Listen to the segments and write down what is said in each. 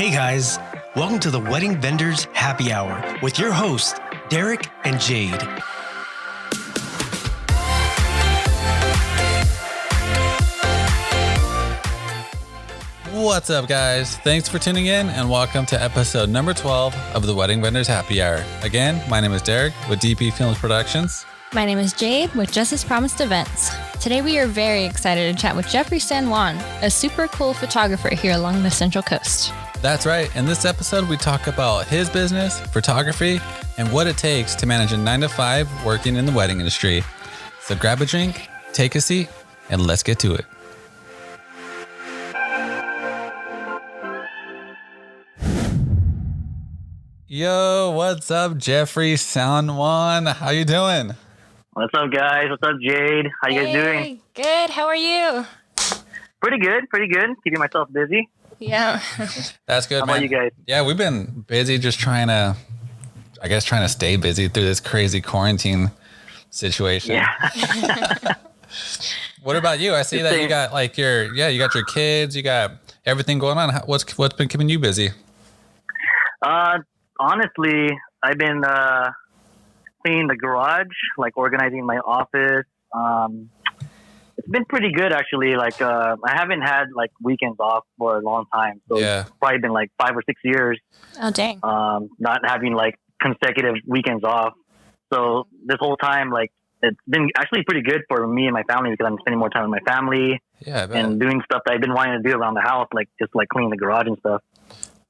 Hey guys, welcome to the Wedding Vendors Happy Hour with your hosts, Derek and Jade. What's up, guys? Thanks for tuning in and welcome to episode number 12 of the Wedding Vendors Happy Hour. Again, my name is Derek with DP Films Productions. My name is Jade with Justice Promised Events. Today we are very excited to chat with Jeffrey San Juan, a super cool photographer here along the Central Coast. That's right. In this episode, we talk about his business, photography, and what it takes to manage a 9-to-5 working in the wedding industry. So grab a drink, take a seat, and let's get to it. Yo, what's up, Jeffrey San Juan? How you doing? What's up, guys? What's up, Jade? How you guys doing? Good. How are you? Pretty good. Keeping myself busy. Yeah. That's good, How man. about you guys? Yeah, we've been busy just trying to stay busy through this crazy quarantine situation. Yeah. What about you? I see that you got you got your kids, you got everything going on. What's been keeping you busy? Honestly, I've been cleaning the garage, like organizing my office. It's been pretty good, actually. I haven't had weekends off for a long time. So Yeah. It's probably been 5 or 6 years. Oh, dang. Not having consecutive weekends off. So this whole time, it's been actually pretty good for me and my family because I'm spending more time with my family and doing stuff that I've been wanting to do around the house, just cleaning the garage and stuff.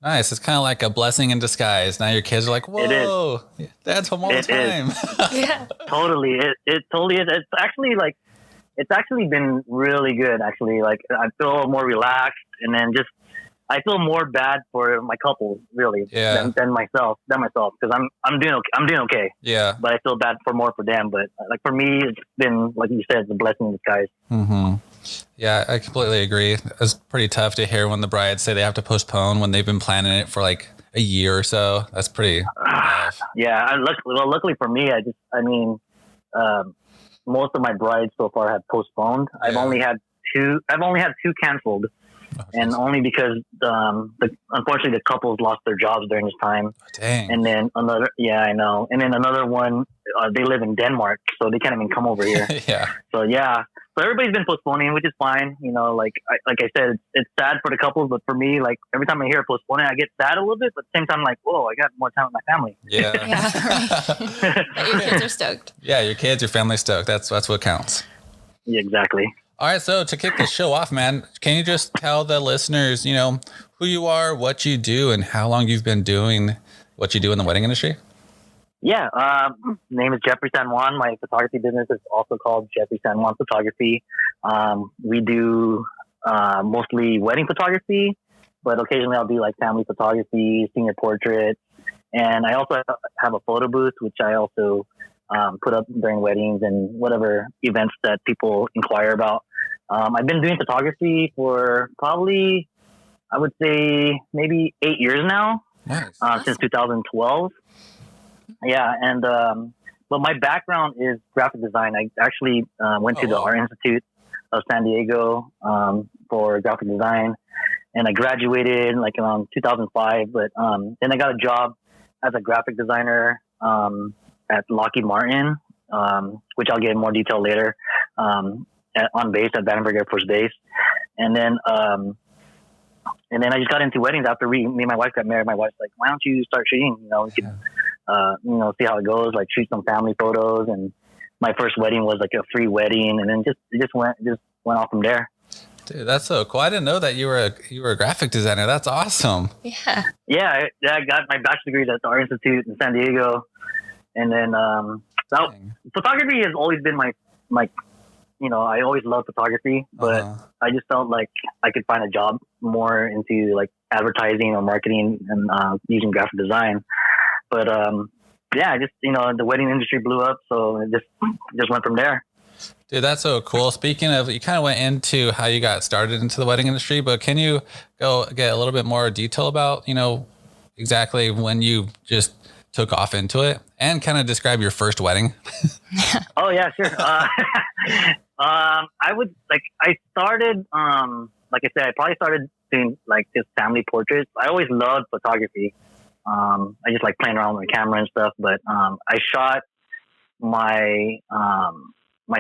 Nice. It's kind of like a blessing in disguise. Now your kids are like, whoa, Dad's home all the time. Yeah. Totally. It totally is. It's actually been really good. Actually, I feel more relaxed, and then I feel more bad for my couple, really, than myself, because I'm doing okay. Yeah. But I feel bad for them. But for me, it's been, like you said, it's a blessing in disguise. Mm-hmm. Yeah, I completely agree. It's pretty tough to hear when the brides say they have to postpone when they've been planning it for a year or so. That's pretty tough. Yeah. Luckily for me, most of my brides so far have postponed. Yeah. I've only had two canceled. And only because unfortunately the couples lost their jobs during this time. Oh, dang. And then I know. And then another one, they live in Denmark, so they can't even come over here. Yeah. So everybody's been postponing, which is fine. Like I said, it's sad for the couples, but for me, every time I hear postponing, I get sad a little bit. But at the same time, I'm like, whoa, I got more time with my family. Yeah. Right. But your kids are stoked. Yeah, your kids, your family's stoked. That's what counts. Yeah, exactly. All right, so to kick the show off, man, can you just tell the listeners, who you are, what you do, and how long you've been doing what you do in the wedding industry? Yeah, name is Jeffrey San Juan. My photography business is also called Jeffrey San Juan Photography. We do mostly wedding photography, but occasionally I'll do family photography, senior portraits, and I also have a photo booth, which I also put up during weddings and whatever events that people inquire about. I've been doing photography for probably, I would say, maybe 8 years now. Nice. Since 2012. Yeah, and but my background is graphic design. I actually went to the Art Institute of San Diego for graphic design, and I graduated around 2005. But then I got a job as a graphic designer at Lockheed Martin, which I'll get in more detail later, on base at Vandenberg Air Force Base. And then I just got into weddings after me and my wife got married. My wife's like, why don't you start shooting? We could, see how it goes, shoot some family photos. And my first wedding was a free wedding. And then it just went off from there. Dude, that's so cool. I didn't know that you were a graphic designer. That's awesome. Yeah. Yeah. I got my bachelor's degree at the Art Institute in San Diego. And then, photography has always been my I always loved photography, but I just felt like I could find a job more into advertising or marketing and using graphic design. But the wedding industry blew up, so it just went from there. Dude, that's so cool. Speaking of, you kind of went into how you got started into the wedding industry, but can you go get a little bit more detail about exactly when you just took off into it and kind of describe your first wedding? Oh yeah, sure. I started, like I said, I probably started doing like just family portraits. I always loved photography. I just like playing around with my camera and stuff. But I shot my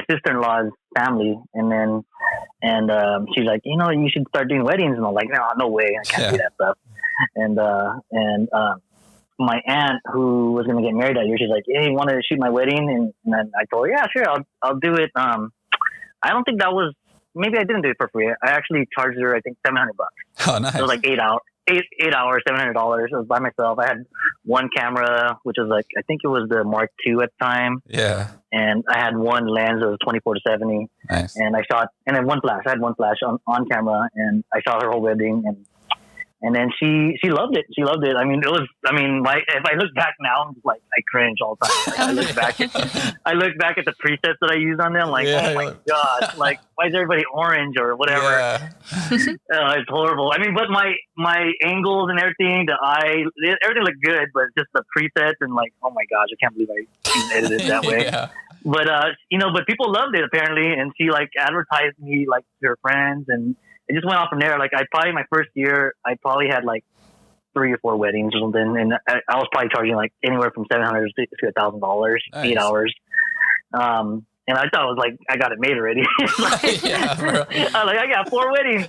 sister-in-law's family, and she's like, you should start doing weddings. And I'm like, no way, I can't do that stuff. And my aunt, who was gonna get married that year, she's like, hey, you want to shoot my wedding? And then I told her, yeah, sure, I'll do it. I don't think that was, maybe I didn't do it for free. I actually charged her, I think, $700. Oh, nice. It was like 8 hours, $700. It was by myself. I had one camera, which was like, I think it was the Mark II at the time. Yeah. And I had one lens that was 24-70. Nice. And I shot, and then one flash. I had one flash on camera, and I shot her whole wedding. And then she loved it. She loved it. I mean, if I look back now, I'm just like, I cringe all the time. Like, I look back at the presets that I used on them, like, oh my gosh, like, why is everybody orange or whatever? Yeah. It's horrible. I mean, but my angles and everything, everything looked good, but just the presets and like, oh my gosh, I can't believe I edited it that way. Yeah. But, but people loved it apparently. And she like advertised me like to her friends, and it just went off from there. Like my first year, I probably had like 3 or 4 weddings or something. And I was probably charging like anywhere from $700 to $1,000, nice. 8 hours. And I thought it was like, I got it made already. I got 4 weddings.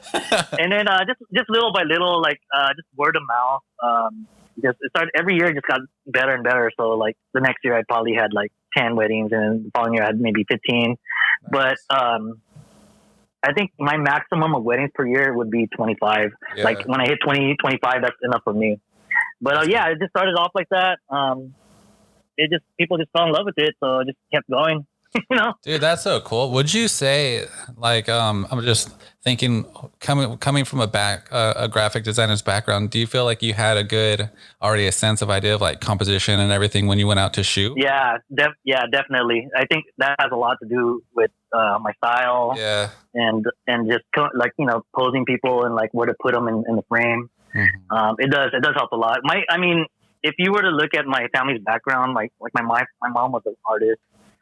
And then, just little by little, like, just word of mouth. Just it started every year, it just got better and better. So like the next year I probably had like 10 weddings, and the following year I had maybe 15. Nice. But, I think my maximum of weddings per year would be 25. Yeah. Like when I hit 20, 25, that's enough for me. But it just started off like that. People just fell in love with it. So I just kept going, Dude, that's so cool. Would you say like, I'm just thinking coming from a graphic designer's background, do you feel like you had already a sense of idea of like composition and everything when you went out to shoot? Yeah, definitely. I think that has a lot to do with my style. Yeah. And just like, posing people and like where to put them in the frame. Mm-hmm. It does help a lot. If you were to look at my family's background, like my mom was an artist.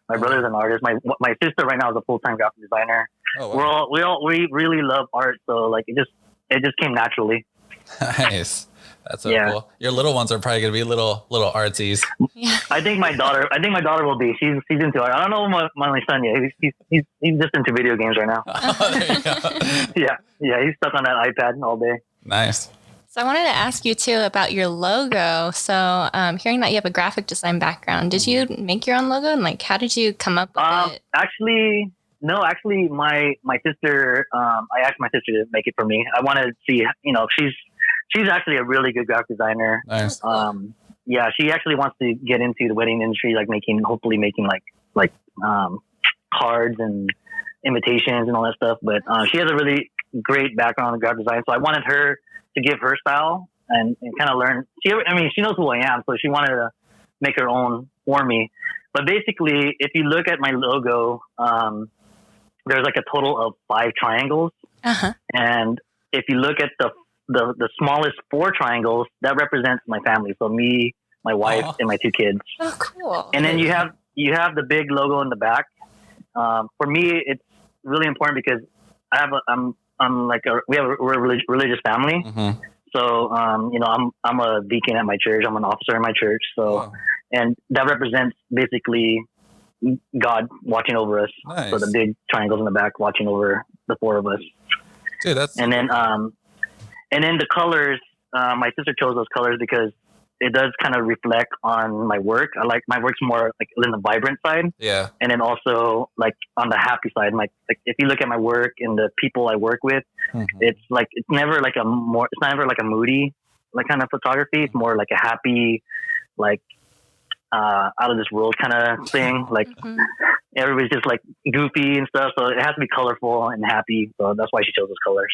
My brother's an artist. My sister right now is a full-time graphic designer. Oh, wow. We really love art. So like it just came naturally. Nice. That's so cool. Your little ones are probably going to be little artsies. Yeah. I think my daughter will be. She's into art. I don't know my son yet. He's just into video games right now. Oh, there you go. Yeah. He's stuck on that iPad all day. Nice. So I wanted to ask you too about your logo. So hearing that you have a graphic design background, did you make your own logo, and like how did you come up with it? Actually, my sister. I asked my sister to make it for me. I wanted to see, she's actually a really good graphic designer. Nice. She actually wants to get into the wedding industry, like hopefully making like cards and invitations and all that stuff. But she has a really great background in graphic design, so I wanted her to give her style and kind of learn. She knows who I am, so she wanted to make her own for me. But basically, if you look at my logo, there's like a total of 5 triangles. Uh-huh. And if you look at the smallest 4 triangles, that represents my family. So me, my wife, and my 2 kids. Oh, cool. And then you have the big logo in the back. For me, it's really important because we're a religious family. Mm-hmm. So, I'm a deacon at my church. I'm an officer in my church. So, wow. And that represents basically God watching over us. Nice. So the big triangles in the back watching over the 4 of us. Dude, and then the colors, my sister chose those colors because it does kind of reflect on my work. I like my work's more like in the vibrant side. Yeah. And then also like on the happy side, like if you look at my work and the people I work with, mm-hmm. it's never like a moody like kind of photography. It's more like a happy, like out of this world kind of thing. Like mm-hmm. Everybody's just like goofy and stuff. So it has to be colorful and happy. So that's why she chose those colors.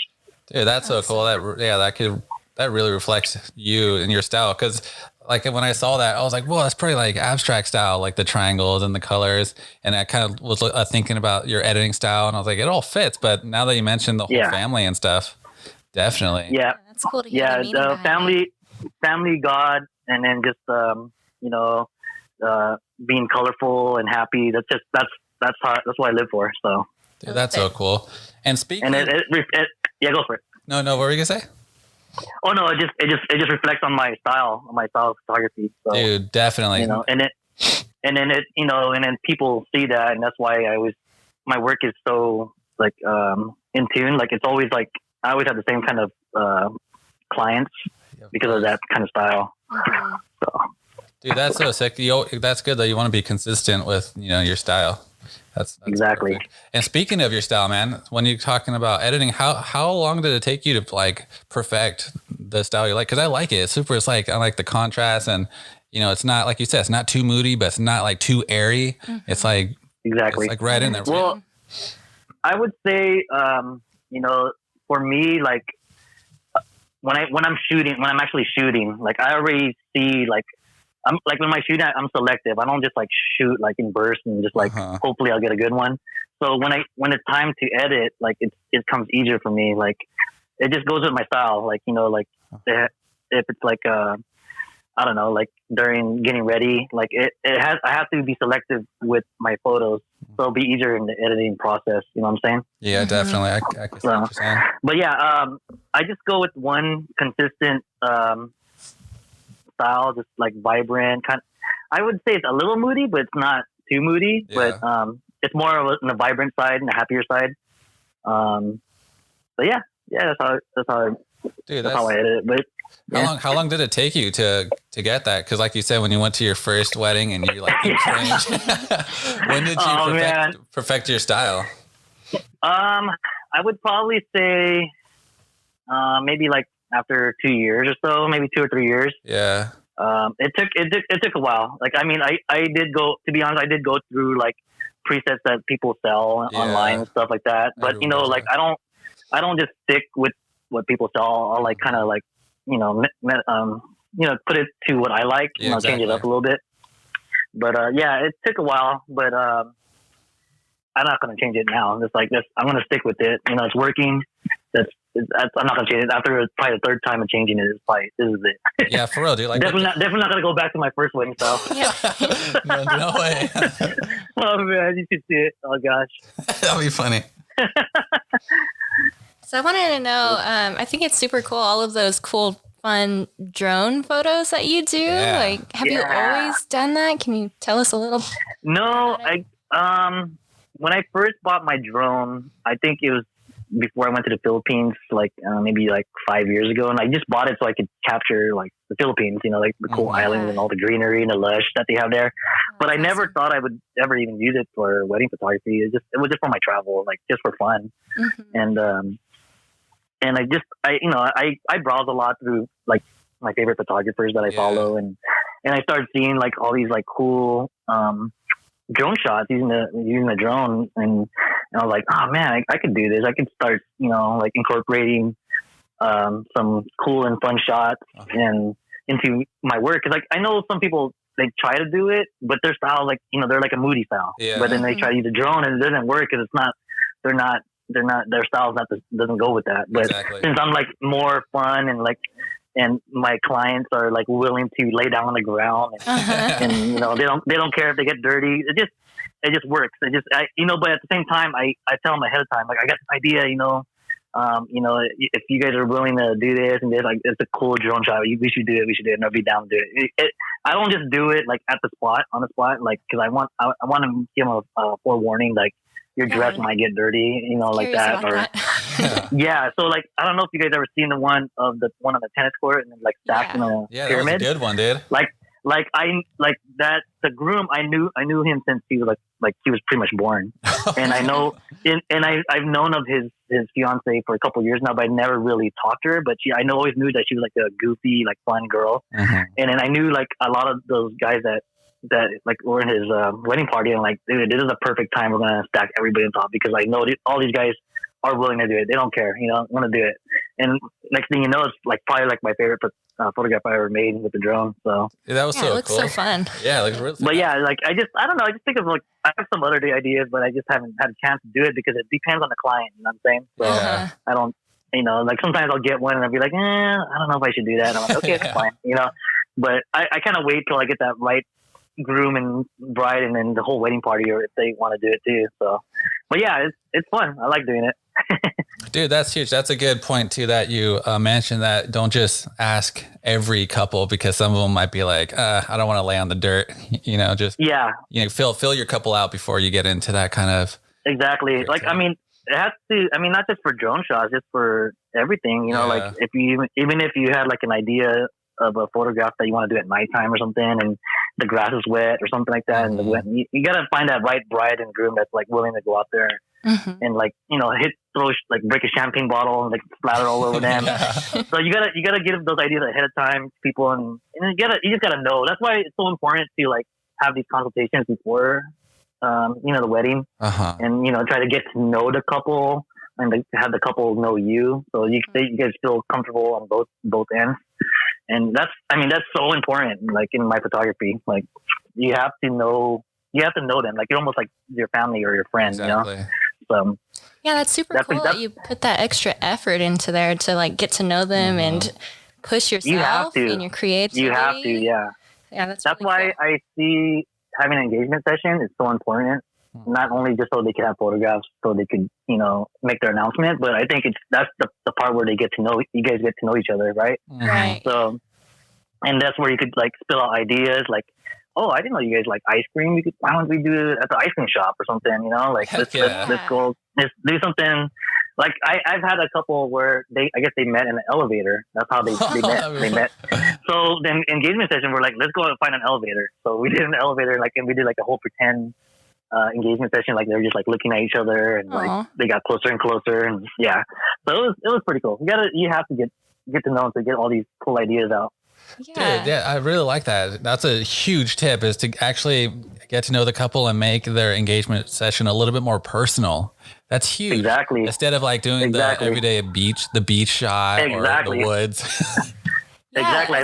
Dude, that's so cool. That really reflects you and your style. Cause like when I saw that, I was like, well, that's pretty like abstract style, like the triangles and the colors. And I kind of was thinking about your editing style, and I was like, it all fits. But now that you mentioned the whole family and stuff, definitely. Yeah. That's cool to hear. Yeah. The family, God, and then just, being colorful and happy. That's what I live for. So. Dude, that's so cool. And speaking go for it. No, what were you gonna say? Oh no, it just reflects on my style of photography. So, Dude, definitely. you know, and then people see that, and that's why my work is so like in tune. Like it's always like I always have the same kind of clients because of that kind of style. So, dude, that's so sick. That's good that you want to be consistent with your style. That's exactly. Perfect. And speaking of your style, man, when you're talking about editing, how long did it take you to like perfect the style you like? Because I like it. It's super. It's like I like the contrast, and it's not like you said, it's not too moody, but it's not like too airy. It's like exactly. It's like right in there. Well, I would say, for me, like when I'm actually shooting, like I already see like. I'm like when I shoot, I'm selective. I don't just like shoot like in bursts and just like hopefully I'll get a good one. So when it's time to edit, like it comes easier for me. Like it just goes with my style. Like like if it's like I don't know, like during getting ready, like I have to be selective with my photos, so it'll be easier in the editing process. You know what I'm saying? Yeah, definitely. I can see what you're saying. But yeah, I just go with one consistent. Style, just like vibrant kind. I would say it's a little moody, but it's not too moody. Yeah. But it's more on the vibrant side and the happier side. But yeah, that's how I edit it. But yeah. How long did it take you to get that? Because like you said, when you went to your first wedding and you cringed. When did you perfect your style? I would probably say maybe like after 2 years or so, maybe 2 or 3 years. Yeah. It took a while. Like, I mean, I did go, to be honest, I did go through like presets that people sell online and stuff like that. But, like I don't just stick with what people sell. I'll like kind of like, put it to what I like, change it up a little bit. But, it took a while, but, I'm not going to change it now. It's like this, I'm going to stick with it. It's working. I'm not gonna change it. After probably the third time of changing it, this is it. Yeah, for real, dude. Like definitely not gonna go back to my first wedding style. no way. Oh man, you should see it. Oh gosh, that'll be funny. So I wanted to know. I think it's super cool. All of those cool, fun drone photos that you do. Yeah. Like, have you always done that? Can you tell us a little? No, when I first bought my drone, I think it was before I went to the Philippines, like maybe like 5 years ago, and I just bought it so I could capture like the Philippines, like the cool islands and all the greenery and the lush that they have there. But I never thought I would ever even use it for wedding photography. It was just for my travel, like just for fun. And I browse a lot through like my favorite photographers that I follow, and I started seeing like all these like cool drone shots using the drone, and I was like, oh man, I could do this. I could start, like incorporating some cool and fun shots and into my work. Cause like I know some people, they try to do it, but their style, like, they're like a moody style, but then they try to use a drone and it doesn't work because their style doesn't go with that. But since I'm like more fun and like, and my clients are like willing to lay down on the ground and they don't care if they get dirty. It just works. But at the same time, I tell them ahead of time, like I got this idea, if you guys are willing to do this and this, like it's a cool drone shot. We should do it. And I'll be down to do it. I don't just do it like on the spot, like because I want to give them a forewarning, like your dress might get dirty, like that. So like I don't know if you guys ever seen the one on the tennis court and then like stacked in a pyramid. That was a good one, dude. The groom, I knew him since he was like he was pretty much born, and I know, I've known of his fiance for a couple of years now, but I never really talked to her. But I always knew that she was like a goofy, like fun girl, and then I knew like a lot of those guys that like were in his wedding party, and like, dude, this is a perfect time. We're gonna stack everybody on top because I know all these guys are willing to do it. They don't care, want to do it. And next thing you know, it's like probably like my favorite photograph I ever made with the drone. So that was so it looks cool. so fun. Yeah, like really. But yeah, like I don't know. I just think of like I have some other ideas, but I just haven't had a chance to do it because it depends on the client. You know what I'm saying? So I don't. Like sometimes I'll get one and I'll be like, I don't know if I should do that. And I'm like, okay, it's fine. But I kind of wait till I get that right groom and bride and then the whole wedding party, or if they want to do it too. So, but yeah, it's fun. I like doing it. Dude, that's huge. That's a good point too, that you mentioned that don't just ask every couple, because some of them might be like, I don't want to lay on the dirt, just, fill your couple out before you get into that kind of. Exactly. Like, I mean, it has to, I mean, not just for drone shots, just for everything, like even if you had like an idea of a photograph that you want to do at nighttime or something, and the grass is wet or something like that. And you got to find that right bride and groom that's like willing to go out there and like, break a champagne bottle and like splatter all over them. So you gotta get those ideas ahead of time to people, and you just gotta know. That's why it's so important to like have these consultations before, the wedding, and, try to get to know the couple and have the couple know you. So you guys feel comfortable on both ends. And that's so important. Like in my photography, like you have to know them. Like you're almost like your family or your friend, exactly. So yeah, that's super cool that you put that extra effort into there to like get to know them and push yourself and your creativity. You have to, yeah. Yeah, that's really why cool. I see having an engagement session is so important. Not only just so they can have photographs, so they could, make their announcement, but I think that's the part where you guys get to know each other, right? Right. So, and that's where you could like spill out ideas, like, oh, I didn't know you guys like ice cream. Why don't we do it at the ice cream shop or something? Like let's go, let's do something. Like I've had a couple where I guess they met in an elevator. That's how they met. So then engagement session, we're like, let's go and find an elevator. So we did an elevator, and we did like a whole pretend engagement session. Like they were just like looking at each other, and like they got closer and closer, and yeah. So it was pretty cool. You have to get to know them to get all these cool ideas out. Yeah. Dude, yeah, I really like that. That's a huge tip, is to actually get to know the couple and make their engagement session a little bit more personal. That's huge. Exactly. Instead of like doing the everyday the beach shot or the woods. Exactly.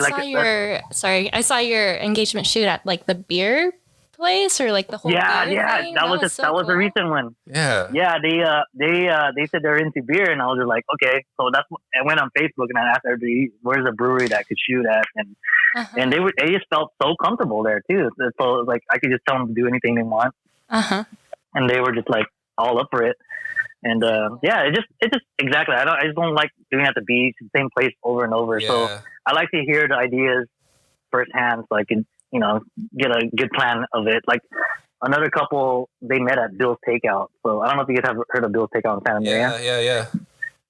I saw your engagement shoot at like the beer place or like the whole beer thing. That was a recent one. They said they're into beer, and I was just like, okay. So I went on Facebook and I asked everybody where's a brewery that I could shoot at, and they just felt so comfortable there too. So like I could just tell them to do anything they want, and they were just like all up for it. And it just exactly. I just don't like doing it at the beach, the same place over and over. So I like to hear the ideas firsthand, so I can get a good plan of it. Like another couple, they met at Bill's Takeout. So I don't know if you guys have heard of Bill's Takeout in Santa Maria. Yeah.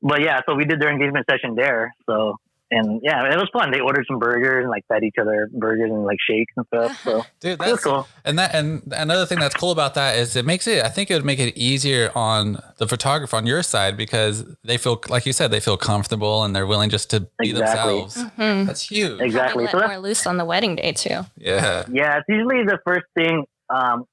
But yeah, so we did their engagement session there. So, and yeah, it was fun. They ordered some burgers and like fed each other burgers and like shakes and stuff. So dude, that's cool. And another thing that's cool about that is I think it would make it easier on the photographer on your side, because they feel, like you said, they feel comfortable and they're willing just to be themselves. That's huge. Exactly. So more loose on the wedding day too. Yeah. Yeah. It's usually the first thing.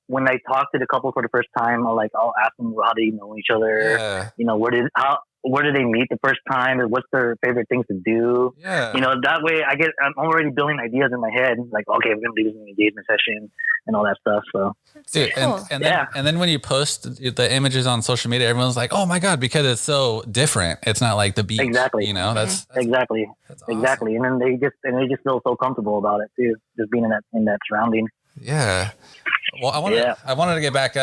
When I talk to the couple for the first time, I'll ask them, how do you know each other? Yeah. Where did they meet the first time? And what's their favorite things to do? Yeah. That way I'm already building ideas in my head. Like, okay, we're going to do this in an engagement session and all that stuff. So, dude, cool. and then when you post the images on social media, everyone's like, oh my God, because it's so different. It's not like the beach. Exactly. That's exactly. That's awesome. Exactly. And then they just feel so comfortable about it too. Just being in that surrounding. Yeah. Well, I wanted to get back.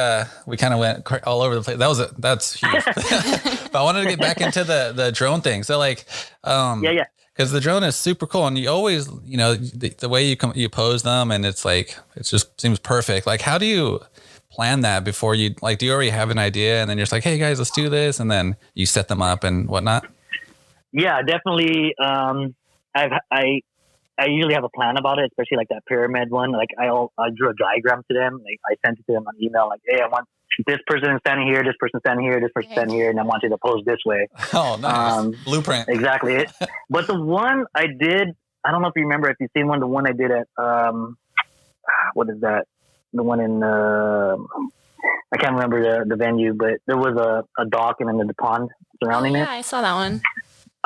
We kind of went all over the place. That's huge. But I wanted to get back into the drone thing. So like, because the drone is super cool, and you always, the way you pose them, and it's like, it just seems perfect. Like, how do you plan that before you, like, do you already have an idea, and then you're just like, hey guys, let's do this, and then you set them up and whatnot? Yeah, definitely. I usually have a plan about it, especially like that pyramid one. Like I drew a diagram to them. Like I sent it to them on email. Like, hey, I want this person standing here, this person standing here, this person standing here, and I want you to pose this way. Oh, nice. Blueprint. Exactly. But the one I did, I don't know if you remember, if you've seen one, the one I did at, what is that? The one in, I can't remember the venue, but there was a dock and then the pond surrounding it. Yeah, I saw that one.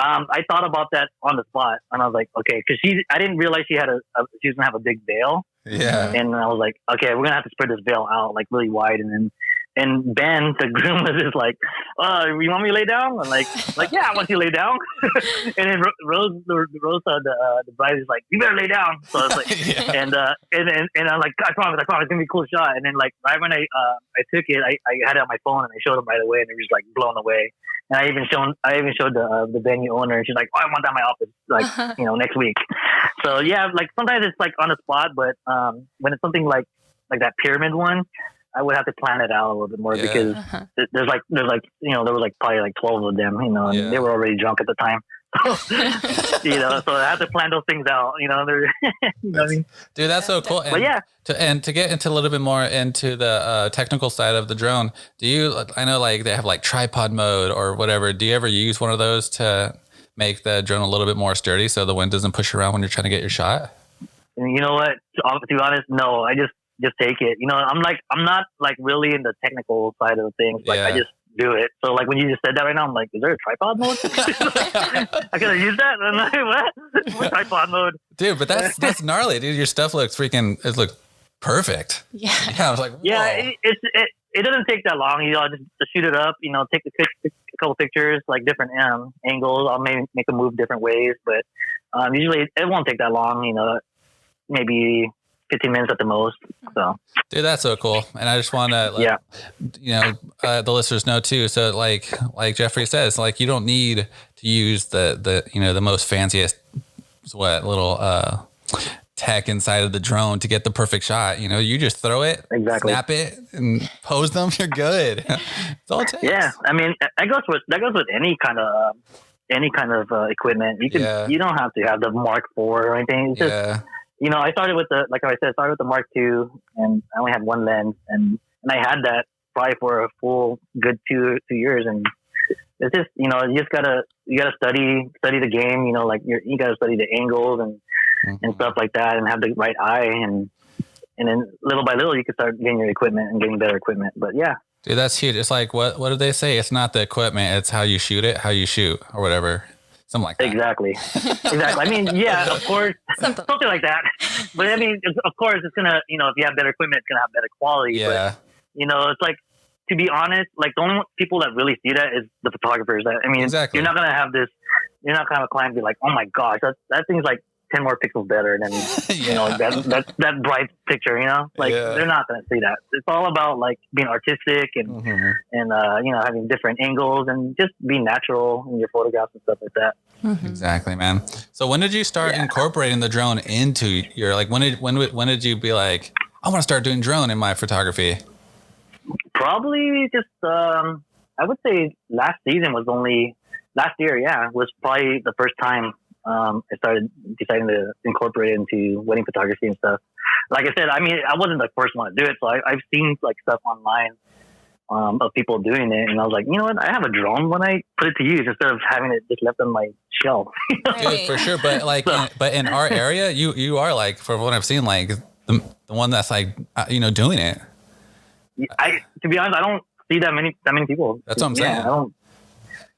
I thought about that on the spot, and I was like, okay, because I didn't realize she was gonna have a big veil. Yeah. And I was like, okay, we're gonna have to spread this veil out like really wide, and then And Ben, the groom, was just like, you want me to lay down? I'm like, yeah, I want you to lay down. And then Rose, the bride, is like, you better lay down. So I was like, and I'm like, I promise, it's gonna be a cool shot. And then like right when I took it, I had it on my phone and I showed him right away, and he was like blown away. And I even showed the venue owner, and she's like, I want that in my office, like next week. So yeah, like sometimes it's like on the spot, but when it's something like that pyramid one, I would have to plan it out a little bit more because there was like probably like 12 of them, and they were already drunk at the time. So I had to plan those things out, they're, what I mean? Dude, that's so cool. And, but yeah. To get into a little bit more into the technical side of the drone, I know like they have like tripod mode or whatever. Do you ever use one of those to make the drone a little bit more sturdy so the wind doesn't push around when you're trying to get your shot? And you know what? To be honest, no, I just take it. I'm not like really in the technical side of things. Like I just do it. So like when you just said that right now, I'm like, is there a tripod mode? I could have used that. And I'm like, what tripod mode? Dude, but that's gnarly, dude. Your stuff looks it looks perfect. Yeah. I was like, whoa. Yeah, it doesn't take that long. Just to shoot it up. Take a couple pictures, like different angles. I'll maybe make them move different ways, but usually it won't take that long. Maybe 15 minutes at the most. So, dude, that's so cool. And I just want to let the listeners know too. So like Jeffrey says, like you don't need to use the most fanciest little tech inside of the drone to get the perfect shot. You just throw it, snap it, and pose them. You're good. It's all it takes. Yeah, I mean that goes with any kind of equipment. You don't have to have the Mark IV or anything. It's just, I started with the Mark II, and I only had one lens, and I had that probably for a full good two years, and it's just you just gotta study the game, like you gotta study the angles and stuff like that, and have the right eye, and then little by little you can start getting your equipment and getting better equipment. But yeah, dude, that's huge. It's like what do they say? It's not the equipment, it's how you shoot it, how you shoot, or whatever. Something like that. Exactly. I mean, yeah, of course, something like that. But I mean, of course, it's gonna, if you have better equipment, it's gonna have better quality. Yeah. But, it's like, to be honest, like the only people that really see that is the photographers. You're not gonna have a client be like, oh my gosh, that thing's like 10 more pixels better than that bright picture. They're not gonna see that. It's all about like being artistic and having different angles and just being natural in your photographs and stuff like that. Exactly, man. So when did you start incorporating the drone into your when did you be like, I want to start doing drone in my photography? Probably just I would say last year was probably the first time I started deciding to incorporate it into wedding photography and stuff. Like I said, I mean, I wasn't the first one to do it, so I've seen like stuff online of people doing it, and I was like, you know what, I have a drone. When I put it to use instead of having it just left on my shelf. Dude, for sure. But like, but in our area, you are like, from what I've seen, like the one that's like, doing it. To be honest, I don't see that many people. That's what I'm saying. I don't.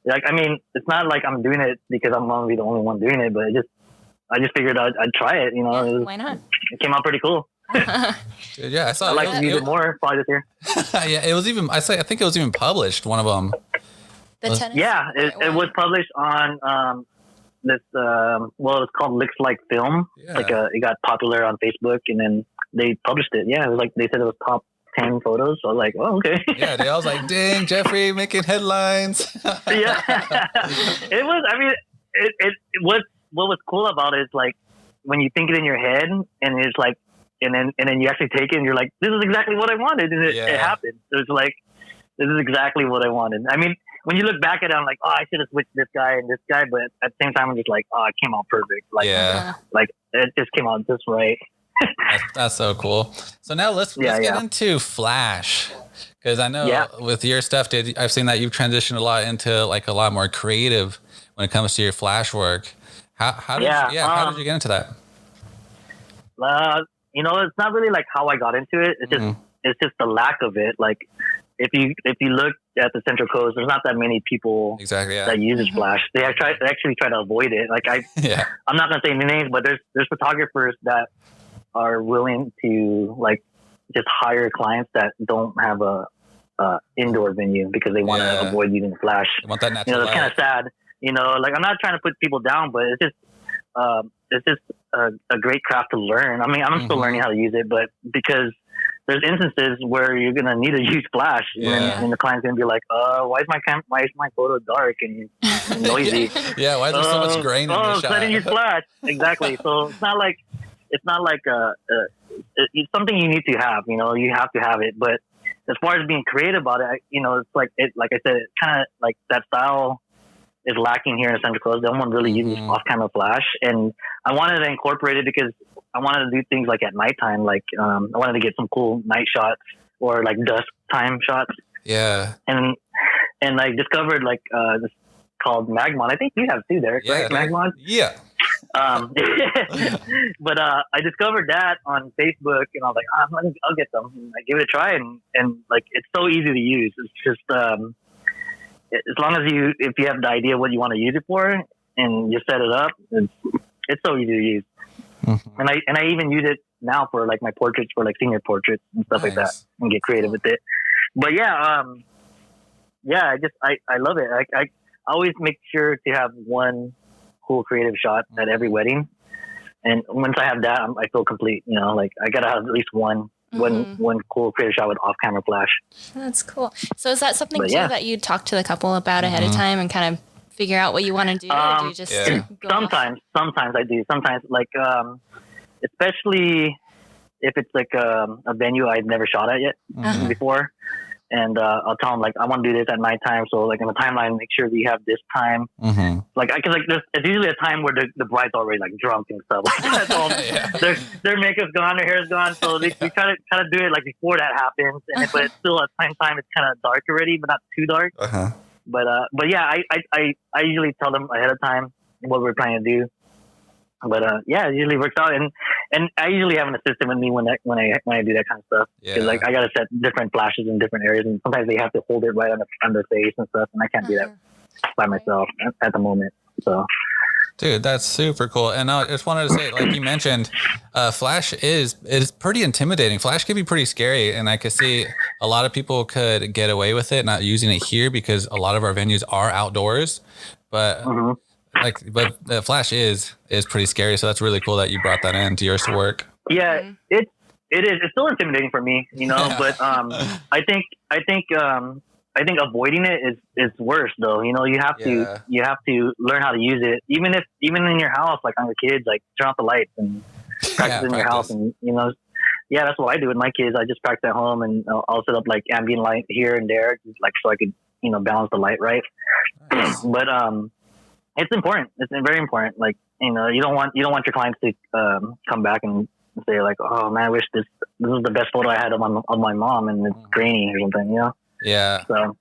Like, I mean, it's not like I'm doing it because I'm going to be the only one doing it, but I just figured I'd try it, why not? It came out pretty cool. Dude, yeah, I saw. I'd like to use it more probably this year. Yeah, it was even. I think it was even published. One of them. It was published on this. It's called Looks Like Film. Yeah. It got popular on Facebook, and then they published it. Yeah, it was like they said it was top 10 photos. So I was like, oh, okay. Yeah, I was like, dang, Jeffrey making headlines. Yeah, it was. I mean, it was. What was cool about it is like when you think it in your head, and it's like, and then you actually take it, and you're like, this is exactly what I wanted, and it happened. It was like, this is exactly what I wanted. I mean, when you look back at it, I'm like, oh, I should have switched this guy and this guy, but at the same time, I'm just like, oh, it came out perfect. Like, like it just came out just right. That's so cool. So now let's get into Flash, because I know with your stuff, dude, I've seen that you've transitioned a lot into like a lot more creative when it comes to your Flash work. How did you get into that? It's not really like how I got into it. It's just the lack of it. Like if you look at the Central Coast, there's not that many people that uses Flash. They actually try to avoid it. Like I'm not gonna say any names, but there's photographers that are willing to like just hire clients that don't have a indoor venue because they want to avoid using flash. You want that natural it's kind of sad. Like I'm not trying to put people down, but it's just a great craft to learn. I mean, I'm still learning how to use it, but because there's instances where you're gonna need to use flash, and the client's gonna be like, why is my photo dark and noisy? Yeah, why is there so much grain in the shot? So I didn't use flash. Exactly. So it's not like it's something you need to have. You have to have it. But as far as being creative about it, it's like I said, it's kind of like that style is lacking here in Central Coast. No one really uses off-camera flash, and I wanted to incorporate it because I wanted to do things like at nighttime. Like I wanted to get some cool night shots or like dusk time shots. Yeah. And I discovered like this called Magmon. I think you have too, Derek, right? Magmon. Yeah. But I discovered that on Facebook, and I was like, I'll get them. And I give it a try, and like it's so easy to use. It's just as long as if you have the idea what you want to use it for, and you set it up, it's so easy to use. Mm-hmm. And I even use it now for like my portraits, for like senior portraits and stuff like that, and get creative with it. But I love it. I always make sure to have one cool creative shot at every wedding, and once I have that, I feel complete. Like I gotta have at least one cool creative shot with off-camera flash. That's cool. So is that something that you talk to the couple about ahead of time and kind of figure out what you want to do? Or do you just sometimes I do. Sometimes like especially if it's like a venue I've never shot at yet before. And I'll tell them like I want to do this at nighttime, so like in the timeline, make sure we have this time. Mm-hmm. Like it's usually a time where the bride's already like drunk and stuff. That's all. Their makeup's gone, their hair's gone, so we try to do it like before that happens. But it's still at the same time it's kind of dark already, but not too dark. But yeah, I usually tell them ahead of time what we're trying to do. But it usually works out, and I usually have an assistant with me when I do that kind of stuff. Because like I gotta set different flashes in different areas, and sometimes they have to hold it right on their face and stuff, and I can't do that by myself at the moment. So, dude, that's super cool. And I just wanted to say, like you mentioned, flash is pretty intimidating. Flash can be pretty scary, and I could see a lot of people could get away with it not using it here because a lot of our venues are outdoors, but. But the flash is pretty scary, so that's really cool that you brought that into yours to work. Yeah, it is. It's still intimidating for me, But I think avoiding it is worse, though. You have to learn how to use it, even in your house, like on your kids, like turn off the lights and practice in your house, and that's what I do with my kids. I just practice at home, and I'll set up like ambient light here and there, like so I could balance the light right. Nice. But it's important. It's very important. Like, you don't want your clients to come back and say like, oh man, I wish this was the best photo I had of my mom and it's grainy or something, Yeah. So.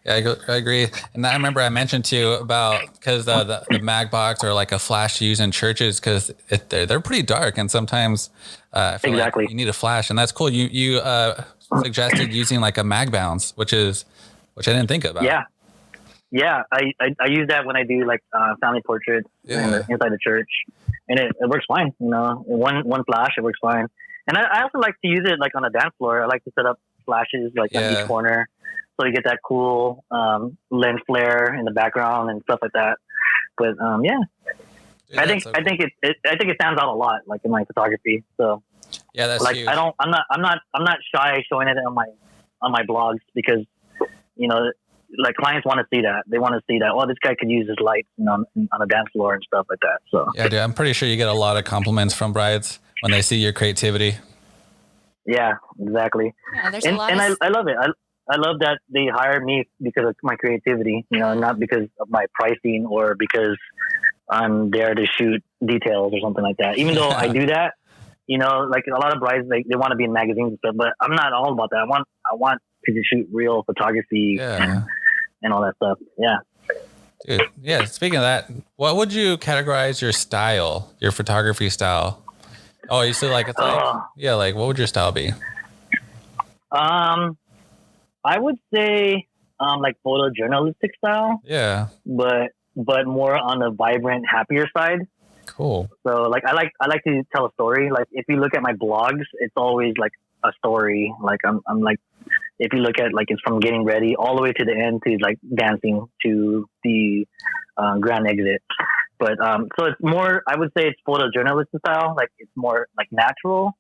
Yeah, I agree. And I remember I mentioned to you about, because the mag box or like a flash used in churches, because they're pretty dark, and sometimes I feel like you need a flash, and that's cool. You suggested using like a mag bounce, which I didn't think about. Yeah, I use that when I do like family portraits inside the church, and it works fine. One flash, it works fine. And I also like to use it like on a dance floor. I like to set up flashes like on each corner, so you get that cool lens flare in the background and stuff like that. But Dude, I think it stands out a lot, like in my photography. So that's like huge. I'm not shy showing it on my blogs because like clients want to see that. They want to see that. This guy could use his lights on a dance floor and stuff like that. So yeah, dude, I'm pretty sure you get a lot of compliments from brides when they see your creativity. Yeah, exactly. Yeah, there's and a lot I love it. I love that they hire me because of my creativity. Not because of my pricing or because I'm there to shoot details or something like that. Even though I do that, like a lot of brides, they want to be in magazines and stuff, but I'm not all about that. I want to shoot real photography and all that stuff. Yeah. Dude, yeah. Speaking of that, what would you categorize your style, your photography style? Oh, you said like, it's like, like what would your style be? I would say, like photojournalistic style. Yeah. But more on the vibrant, happier side. Cool. So like, I like to tell a story. Like if you look at my blogs, it's always like a story. Like I'm like, if you look at like it's from getting ready all the way to the end to like dancing to the grand exit. But so it's more, I would say it's photojournalist style. Like it's more like natural.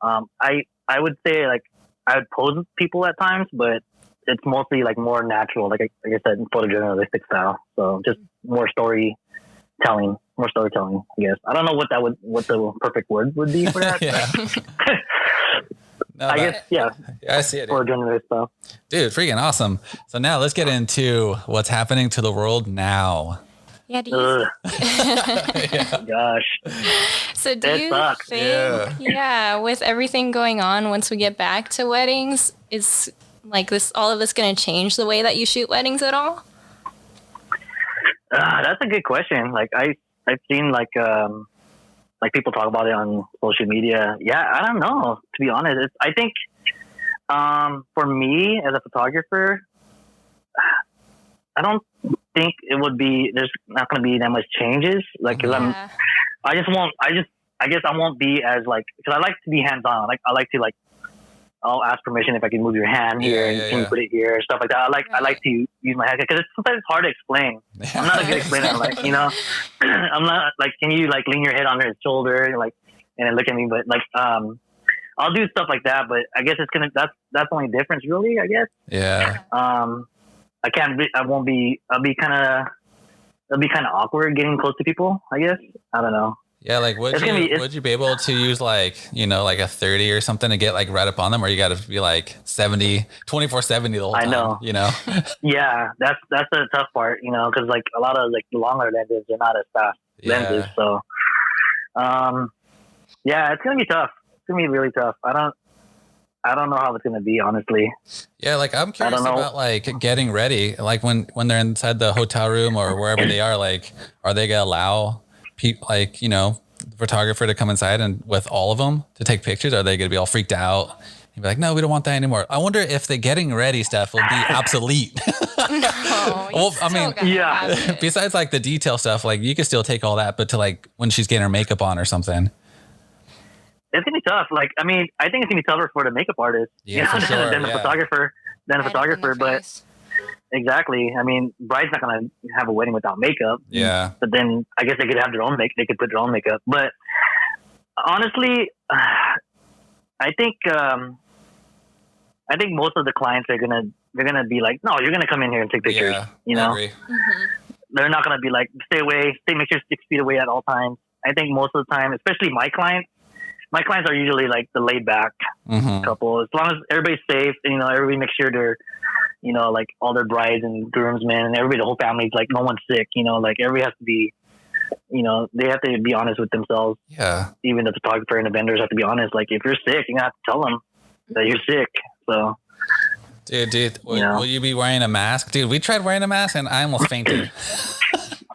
I would say like I would pose people at times, but it's mostly like more natural. Like I said, photojournalistic style. So just more storytelling, I guess. I don't know what the perfect word would be for that. No, I guess, yeah. I see it. Photojournalist style. Dude, freaking awesome. So now let's get into what's happening to the world now. Yeah, do you Gosh. So do It you sucks. think, with everything going on, once we get back to weddings, is like all of this going to change the way that you shoot weddings at all? That's a good question. Like I've seen like people talk about it on social media. Yeah, I don't know, to be honest. I think for me as a photographer, I don't think it would be, there's not going to be that much changes. Like, cause I guess I won't be as like, cause I like to be hands on. Like, I like to like, I'll ask permission if I can move your hand here and can you put it here, stuff like that. I like to use my hand because sometimes it's hard to explain. I'm not a good explainer. Like, you know, I'm not like, can you like lean your head on his shoulder and like, and then look at me? But like, I'll do stuff like that, but I guess that's the only difference really, I guess. Yeah. I'll be kind of awkward getting close to people, I guess. I don't know. Yeah, like would you be able to use like, you know, like a 30 or something to get like right up on them, or you got to be like 70, 24/70 the whole time? I know. You know. Yeah, that's the tough part, you know, because like a lot of like the longer lenses, they're not as fast lenses, so it's gonna be tough. It's gonna be really tough. I don't know how it's gonna be, honestly. Yeah, like I'm curious about like getting ready, like when they're inside the hotel room or wherever they are. Like, are they gonna allow people, like, you know, the photographer to come inside and with all of them to take pictures? Are they gonna be all freaked out and be like, no, we don't want that anymore? I wonder if the getting ready stuff will be obsolete. No, well, I mean, besides like the detail stuff, like you could still take all that, but to like when she's getting her makeup on or something. It's gonna be tough. Like, I mean, I think it's gonna be tougher for the makeup artist, than the photographer. But exactly. I mean, bride's not gonna have a wedding without makeup. Yeah. But then I guess they could have their own They could put their own makeup. But honestly, I think most of the clients they're gonna be like, no, you're gonna come in here and take pictures. Yeah, you know, Mm-hmm. They're not gonna be like, stay away, make sure 6 feet away at all times. I think most of the time, especially my clients are usually like the laid back couple. As long as everybody's safe and, you know, everybody makes sure they're, you know, like all their brides and groomsmen and everybody, the whole family's like, no one's sick, you know, like everybody has to be, you know, they have to be honest with themselves. Yeah. Even the photographer and the vendors have to be honest. Like if you're sick, you're gonna have to tell them that you're sick. So. Dude, will you be wearing a mask? Dude, we tried wearing a mask and I almost fainted.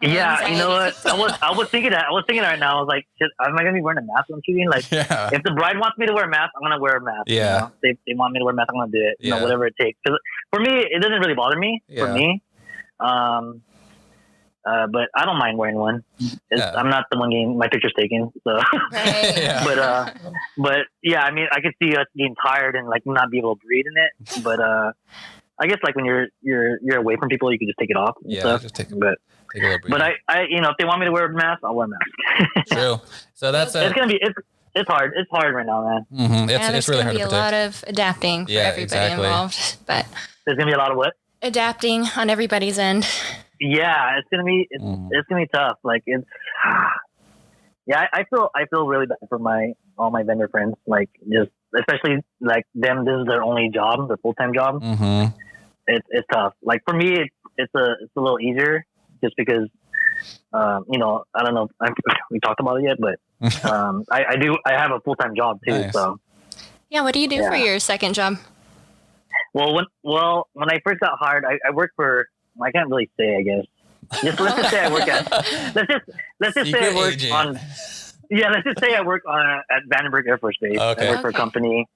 Yeah, you know what? I was thinking that. I was thinking right now. I was like, shit, am I gonna be wearing a mask when shooting? Like, if the bride wants me to wear a mask, I'm gonna wear a mask. Yeah. You know? If they want me to wear a mask, I'm gonna do it. You know, whatever it takes. Because for me, it doesn't really bother me. Yeah. For me, but I don't mind wearing one. I'm not the one getting my pictures taken. So, right. but yeah, I mean, I could see us getting tired and like not be able to breathe in it. But I guess like when you're away from people, you can just take it off. And stuff. Just take it. But I, you know, if they want me to wear a mask, I'll wear a mask. True. So that's it's gonna be it's hard. It's hard right now, man. Mm-hmm. It's really hard to protect. There's gonna be a lot of adapting for everybody involved. But there's gonna be a lot of what? Adapting on everybody's end. Yeah, it's gonna be tough. Like it's I feel really bad for all my vendor friends. Like just especially like them. This is their only job, their full time job. Mm-hmm. It's tough. Like for me, it's a little easier. Just because, you know, I don't know if we talked about it yet, but I have a full-time job too. Nice. So yeah, what do you do for your second job? Well, when I first got hired, I worked for, I can't really say, I guess. Let's just say I work at let's just say I work on let's just say I work at Vandenberg Air Force Base. Okay. I work for a company,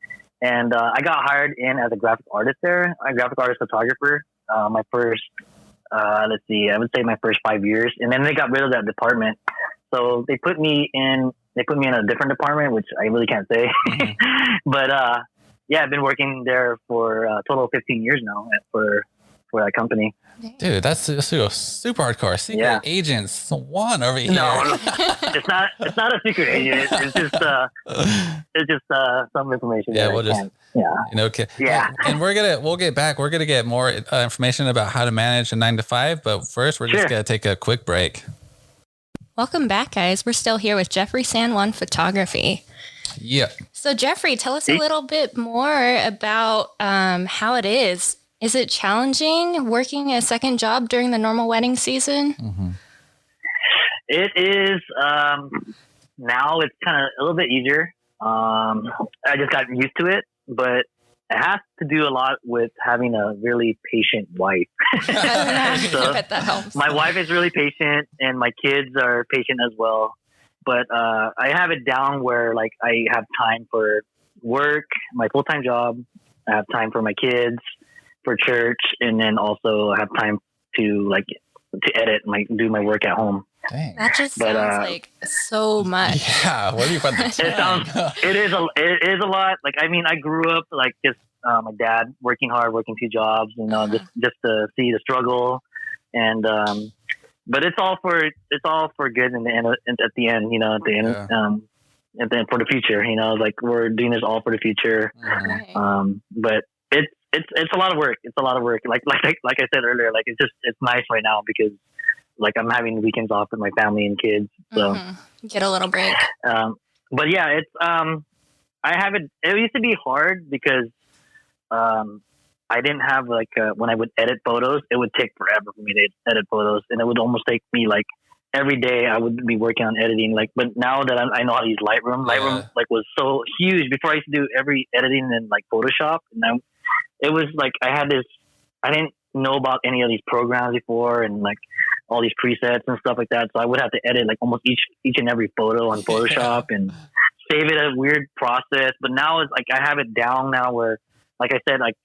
and I got hired in as a graphic artist there, a graphic artist photographer. My first. Let's see, I would say my first 5 years, and then they got rid of that department. So they put me in a different department, which I really can't say. Mm-hmm. But I've been working there for a total of 15 years now for that company. Dude, that's super hardcore. Secret Agent Swan over here. No, it's not a secret agent. It's just some information. Yeah, we'll just okay. Yeah, and we'll get back. We're gonna get more information about how to manage a 9 to 5. But first, we're just gonna take a quick break. Welcome back, guys. We're still here with Jeffrey San Juan Photography. Yeah. So, Jeffrey, tell us a little bit more about how it is. Is it challenging working a second job during the normal wedding season? Mm-hmm. It is. Now it's kind of a little bit easier. I just got used to it, but it has to do a lot with having a really patient wife. I bet that helps. My wife is really patient, and my kids are patient as well. But I have it down where like I have time for work, my full-time job. I have time for my kids, for church, and then also have time to edit and do my work at home. Dang. That just sounds like so much. Yeah, where do you find the time? It is a lot. Like, I mean, I grew up like just my dad working hard, working 2 jobs, just to see the struggle, and but it's all for good in the end. At the end, at the end, and then for the future, like we're doing this all for the future. Right. But it's a lot of work. It's a lot of work. Like I said earlier, like it's nice right now because like I'm having weekends off with my family and kids, so get a little break. But yeah, it's I have it. It used to be hard because I didn't have when I would edit photos, it would take forever for me to edit photos, and it would almost take me like every day I would be working on editing. Like, but now that I know how to use Lightroom like was so huge. Before I used to do every editing in like Photoshop, and it was like I didn't know about any of these programs before, and like all these presets and stuff like that. So I would have to edit like almost each and every photo on Photoshop and save it a weird process. But now it's like I have it down now where, like I said, like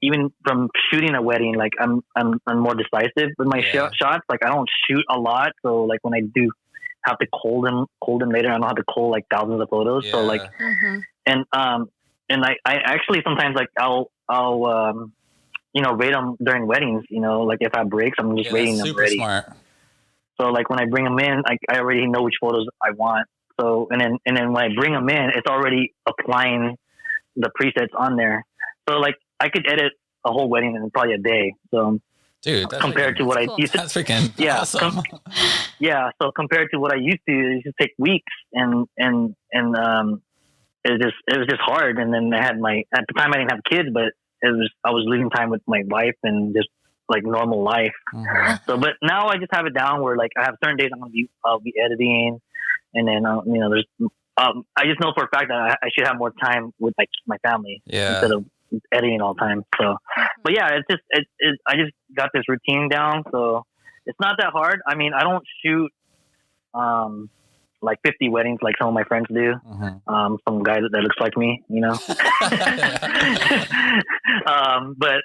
even from shooting a wedding, like I'm more decisive with my shots. Like I don't shoot a lot, so like when I do have to cull them later, I don't have to cull like thousands of photos. So like, and I actually sometimes like I'll rate them during weddings. Like if I have breaks, I'm just rating them super ready. Smart. So like when I bring them in, I already know which photos I want. So and then when I bring them in, it's already applying the presets on there. So like I could edit a whole wedding in probably a day. So dude, compared to what I used to, that's freaking awesome. So compared to what I used to, it used to take weeks, and it was just hard. And then at the time I didn't have kids, but I was losing time with my wife and just like normal life. So, but now I just have it down where like I have certain days I'll be editing, and then there's I just know for a fact that I should have more time with like my family instead of editing all the time. So, but yeah, I just got this routine down, so it's not that hard. I mean, I don't shoot like 50 weddings like some of my friends do. Some guy that looks like me, but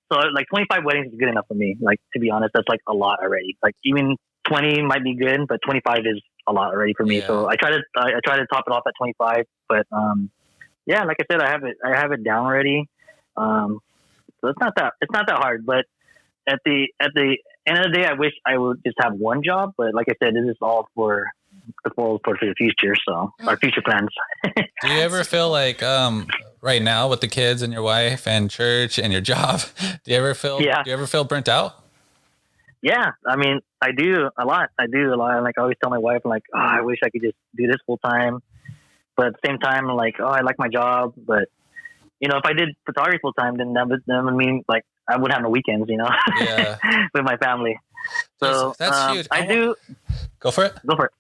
so like 25 weddings is good enough for me. Like, to be honest, that's like a lot already. Like even 20 might be good, but 25 is a lot already for me. So I try to top it off at 25, but yeah, like I said, I have it down already. So it's not that hard, but at the end of the day, I wish I would just have one job, but like I said, this is all for the future. So our future plans. Do you ever feel like, right now with the kids and your wife and church and your job, do you ever feel burnt out? Yeah. I mean, I do a lot. Like I always tell my wife, like, oh, I wish I could just do this full time. But at the same time, like, oh, I like my job. But, if I did photography full time, then that would mean like I would have no weekends, with my family. So that's huge. I do. Go for it. Go for it.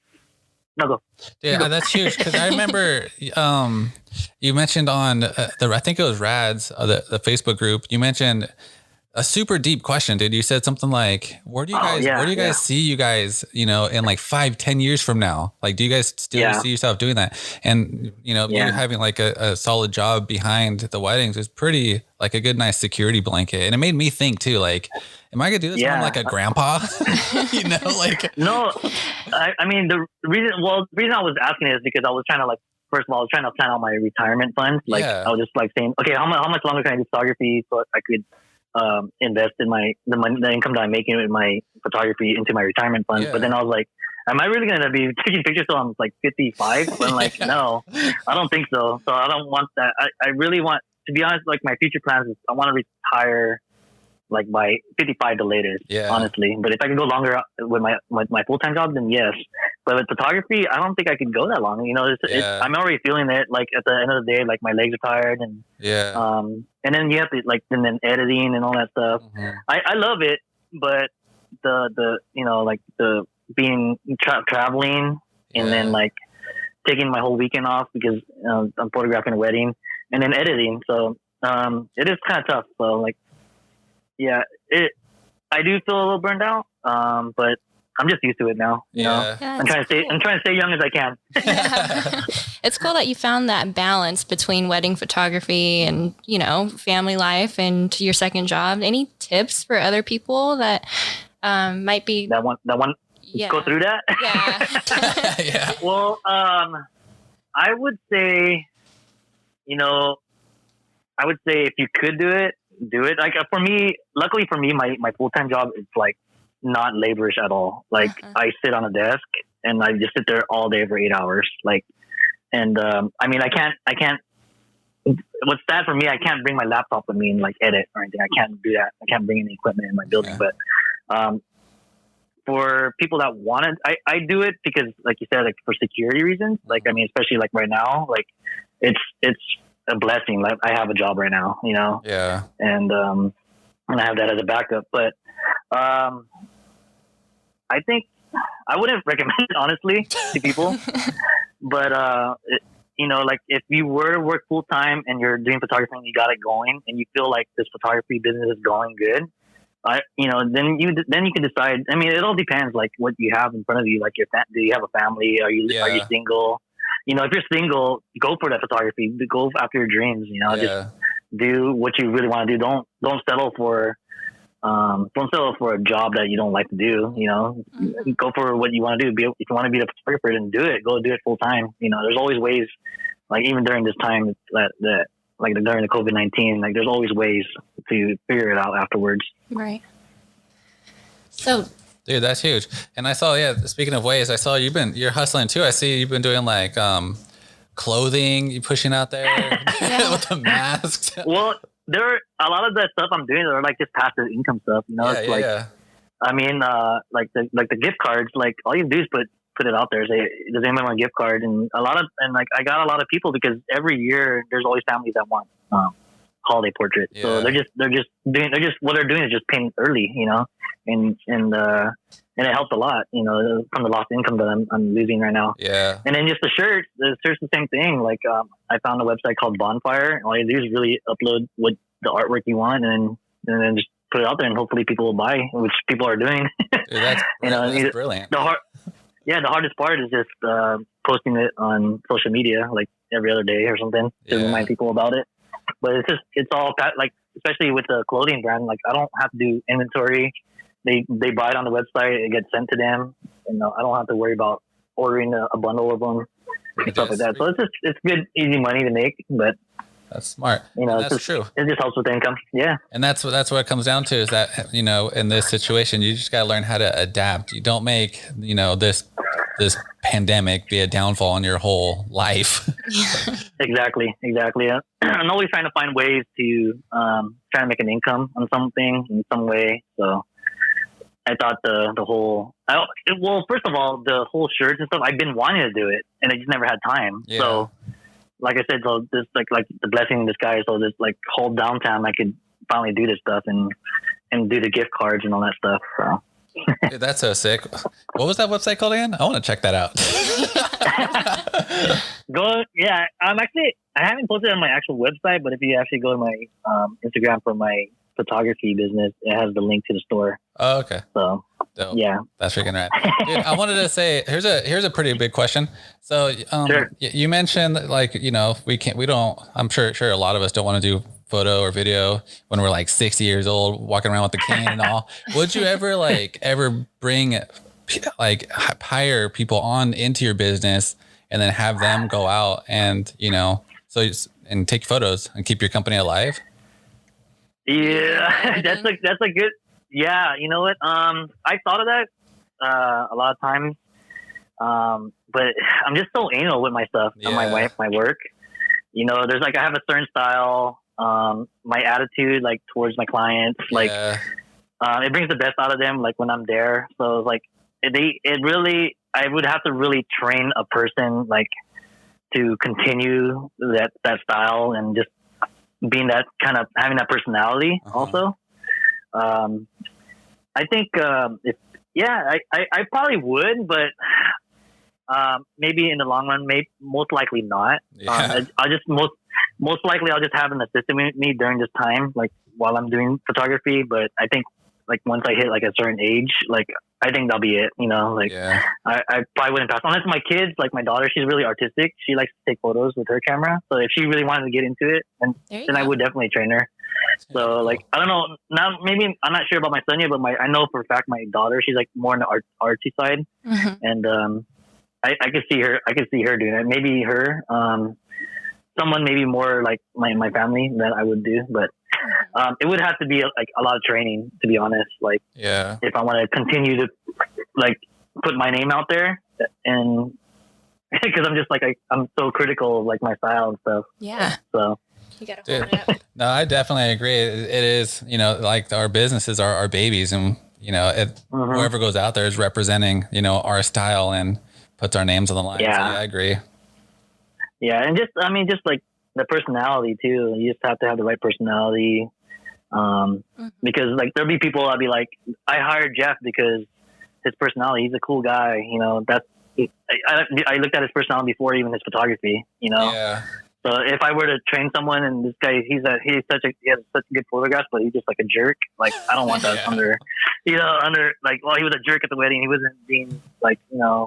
No, go. Yeah, that's huge. Because I remember you mentioned on I think it was Rad's, the Facebook group, you mentioned a super deep question, dude. You said something like, where do you guys see you guys, in like 5-10 years from now? Like, do you guys still see yourself doing that? And, you having like a solid job behind the weddings is pretty like a good, nice security blanket. And it made me think too, like, am I going to do this when I'm like a grandpa? No, I mean, the reason I was asking is because I was trying to like first of all, I was trying to plan out my retirement funds. Like I was just like saying, okay, how much longer can I do photography so I could invest in the income that I'm making with my photography into my retirement funds. But then I was like, am I really going to be taking pictures till I'm like 55? I'm like, no, I don't think so. So I don't want that. I really want, to be honest, like my future plans is I want to retire like by 55 the latest, honestly. But if I could go longer with my full-time job, then yes. But with photography, I don't think I could go that long. You know, I'm already feeling it. Like at the end of the day, like my legs are tired, and and then you have to like, and then editing and all that stuff. I love it, but the you know, like the being traveling and then like taking my whole weekend off because I'm photographing a wedding and then editing. So it is kind of tough. So like, I do feel a little burned out, but I'm just used to it now. You know? I'm trying to stay young as I can. It's cool that you found that balance between wedding photography and, you know, family life and your second job. Any tips for other people that might be that one go through that? Yeah. Well, I would say, you know, if you could do it. Like for me, luckily for me, my full-time job is like not laborish at all. Like I sit on a desk and I just sit there all day for 8 hours. Like, and I mean, I can't. What's sad for me, I can't bring my laptop with me and like edit or anything. I can't do that. I can't bring any equipment in my building. But for people that want it, I do it because, like you said, like for security reasons. Like I mean, especially like right now, like it's a blessing. Like I have a job right now, you know? Yeah. And I have that as a backup, but I think I wouldn't recommend it honestly to people, but you know, like if you were to work full time and you're doing photography and you got it going and you feel like this photography business is going good, you know, then you can decide. I mean, it all depends like what you have in front of you. Like do you have a family? Are you single? You know, if you're single, go for that photography. Go after your dreams. You know, just do what you really want to do. Don't settle for a job that you don't like to do. You know, go for what you want to do. If you want to be a photographer, then do it. Go do it full time. You know, there's always ways. Like even during this time, that like during the COVID-19, like there's always ways to figure it out afterwards. Right. So. Dude, that's huge. And I saw, speaking of ways, I saw you're hustling too. I see you've been doing like clothing, you pushing out there with the masks. Well, a lot of that stuff I'm doing are like just passive income stuff. You know, I mean, like the gift cards, like all you do is put it out there. Say, does anyone want a gift card? And like I got a lot of people because every year there's always families that want holiday portraits. Yeah. So they're just what they're doing is just paying early, you know, and it helps a lot, you know, from the lost income that I'm losing right now. Yeah. And then just the shirts the same thing. Like I found a website called Bonfire. All you do is really upload what the artwork you want and then just put it out there and hopefully people will buy, which people are doing. Dude, that's you know, that's brilliant. The hardest part is just posting it on social media like every other day or something to remind people about it. But it's all like, especially with the clothing brand, like I don't have to do inventory. They buy it on the website. It gets sent to them. And I don't have to worry about ordering a bundle of them and stuff like that. So it's good, easy money to make, but that's smart. You know, that's true. It just helps with income. Yeah. And that's what it comes down to is that, you know, in this situation, you just got to learn how to adapt. You don't make, you know, this pandemic be a downfall in your whole life. Exactly. Yeah. I'm always trying to find ways to try to make an income on something in some way. So I thought first of all, the whole shirts and stuff, I've been wanting to do it and I just never had time. Yeah. So like I said, so this like the blessing in disguise. So this like whole downtime, I could finally do this stuff and do the gift cards and all that stuff. So. Dude, that's so sick. What was that website called again? I want to check that out. I haven't posted it on my actual website, but if you actually go to my Instagram for my photography business, it has the link to the store. Oh, okay. So dope. Yeah, that's freaking rad. Dude, I wanted to say here's a pretty big question. So sure. You mentioned like, you know, I'm sure a lot of us don't want to do photo or video when we're like 60 years old, walking around with the cane and all. Would you ever bring like hire people on into your business and then have them go out and, and take photos and keep your company alive? Yeah, that's a good, yeah. You know what? I thought of that, a lot of times. But I'm just so anal with my stuff, on my work. There's I have a certain style, my attitude, towards my clients, it brings the best out of them, when I'm there. So I would have to really train a person, to continue that style and just being that kind of having that personality also. I think, I probably would, but, maybe in the long run, most likely not. I just most likely I'll just have an assistant with me during this time, while I'm doing photography. But I think once I hit a certain age, I think that'll be it. I probably wouldn't pass unless my kids, my daughter, she's really artistic. She likes to take photos with her camera. So if she really wanted to get into it, then I would definitely train her. So I don't know. Now maybe I'm not sure about my son yet, but I know for a fact my daughter, she's more on the artsy side, and I could see her. I could see her doing it. Maybe her, someone maybe more like my family that I would do, but it would have to be a lot of training, to be honest. If I want to continue to put my name out there, and because I'm just I'm so critical of my style and stuff. Yeah. So. You gotta hold it up. No, I definitely agree. It is, our businesses are our babies, and whoever goes out there is representing, our style and puts our names on the line. Yeah, so, I agree. Yeah, and just the personality too. You just have to have the right personality, because there'll be people I'll be I hired Jeff because his personality. He's a cool guy. I looked at his personality before even his photography. Yeah. So if I were to train someone and this guy, he has such good photographs, but he's just a jerk. I don't want that under he was a jerk at the wedding. He wasn't being a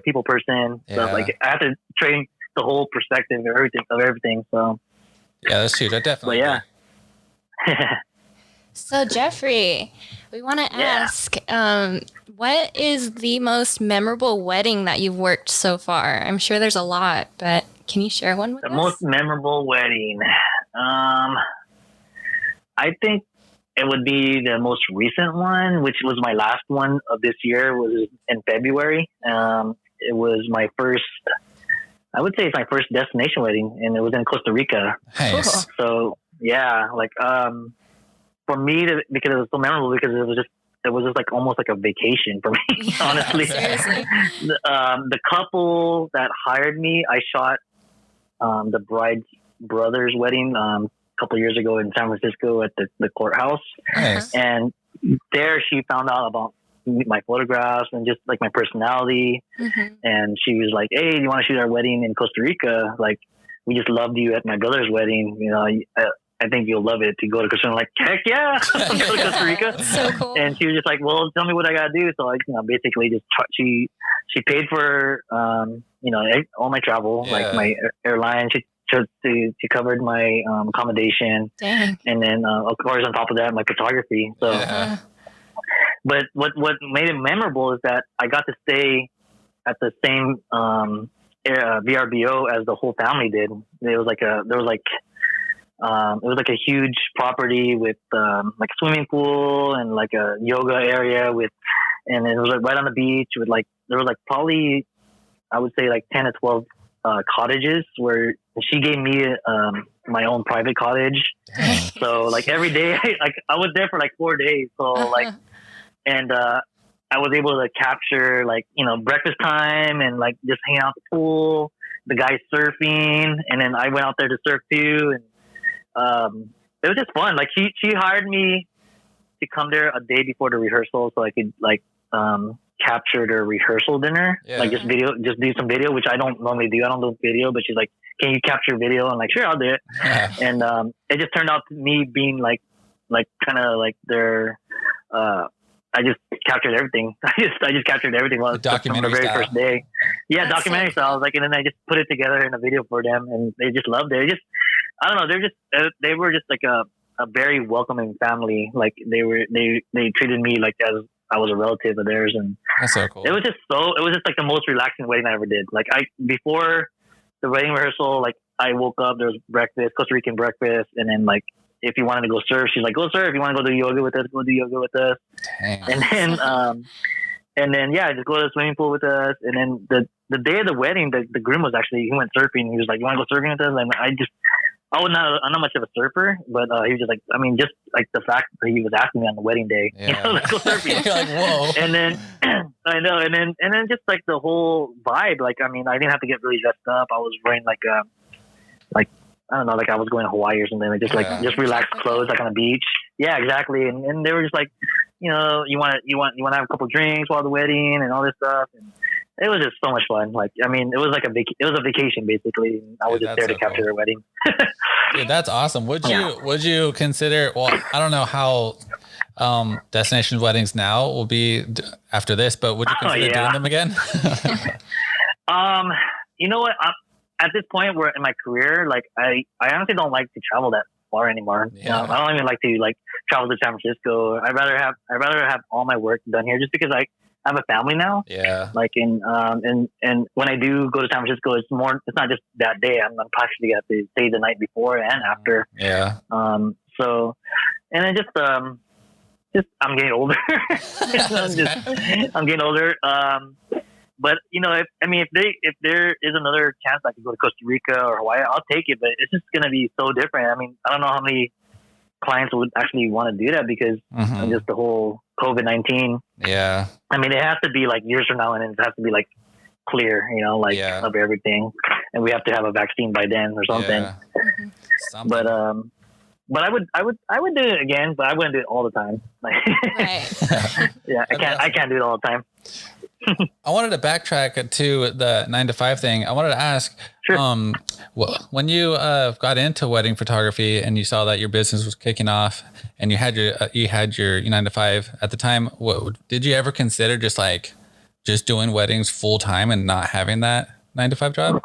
people person. So I have to train the whole perspective of everything. So yeah, that's huge. I definitely. But yeah. So Jeffrey, we want to ask, what is the most memorable wedding that you've worked so far? I'm sure there's a lot, but can you share one with us? The most memorable wedding. I think it would be the most recent one, which was my last one of this year, was in February. It was my first, I would say it's my first destination wedding, and it was in Costa Rica. Nice. So yeah, for me, because it was so memorable, because it was just almost like a vacation for me, honestly. Seriously. The couple that hired me, I shot the bride's brother's wedding a couple of years ago in San Francisco at the courthouse. Nice. And there she found out about my photographs and just my personality. And she was like, "Hey, do you want to shoot our wedding in Costa Rica? We just loved you at my brother's wedding. I think you'll love it to go to Costa Rica." I'm like, heck yeah, I'll go to Costa Rica. So cool. And she was just like, "Well, tell me what I gotta do." So basically just she paid for all my travel, my airline. She covered my accommodation. Dang. And then of course on top of that my photography. So, but what made it memorable is that I got to stay at the same VRBO as the whole family did. It was it was a huge property with a swimming pool and a yoga area and it was right on the beach with there was probably I would say 10 to 12 cottages, where she gave me my own private cottage. So every day I was there for 4 days. So and I was able to capture breakfast time and just hang out at the pool, the guys surfing, and then I went out there to surf too. And it was just fun. She hired me to come there a day before the rehearsal so I could capture their rehearsal dinner, just do some video, which I don't normally do. I don't do video, but she's like, "Can you capture video?" I'm like, "Sure, I'll do it." And it just turned out to me being kind of their I just captured everything. I just captured everything from the very first day. Yeah, that's documentary style. I was and then I just put it together in a video for them, and they just loved it. I don't know. They were just a very welcoming family. They treated me I was a relative of theirs, and That's so cool. it was just like the most relaxing wedding I ever did. Like before the wedding rehearsal, like I woke up, there was breakfast, Costa Rican breakfast, and then like if you wanted to go surf, she's like, go surf. If you want to go do yoga with us, go do yoga with us. Damn. And then yeah, just go to the swimming pool with us. And then the day of the wedding, the groom was he went surfing. He was like, you want to go surfing with us? And I'm not much of a surfer, but he was just like, I mean, just like the fact that he was asking me on the wedding day, let's go surfing. You're like, whoa. And then I know, and then just like the whole vibe. Like, I mean, I didn't have to get really dressed up. I was wearing like I don't know, like I was going to Hawaii or something. Like just relaxed clothes, like on the beach. Yeah, exactly. And they were just like, you want to have a couple drinks while the wedding and all this stuff. And it was just so much fun. Like, I mean, it was like it was a vacation basically. I was just there to capture their wedding. Dude, that's awesome. Would you consider? Well, I don't know how destination weddings now will be after this, but would you consider doing them again? You know what? At this point, where in my career, like I honestly don't like to travel that far anymore. Yeah. I don't even like to like travel to San Francisco. I'd rather have all my work done here, just because I have a family now. Yeah. Like and when I do go to San Francisco, it's not just that day. I'm actually have to stay the night before and after. Yeah. So, and then just I'm getting older. I'm getting older. But if there is another chance I could go to Costa Rica or Hawaii, I'll take it. But it's just going to be so different. I mean, I don't know how many clients would actually want to do that because of just the whole COVID-19. Yeah. I mean, it has to be like years from now, and it has to be like clear, of everything, and we have to have a vaccine by then or something. Yeah. But I would do it again, but I wouldn't do it all the time. Like, Right. Yeah, I can't do it all the time. I wanted to backtrack to the 9-to-5 thing. I wanted to ask, Sure. when you got into wedding photography and you saw that your business was kicking off and you had your 9-to-5 at the time, did you ever consider just doing weddings full time and not having that 9-to-5 job?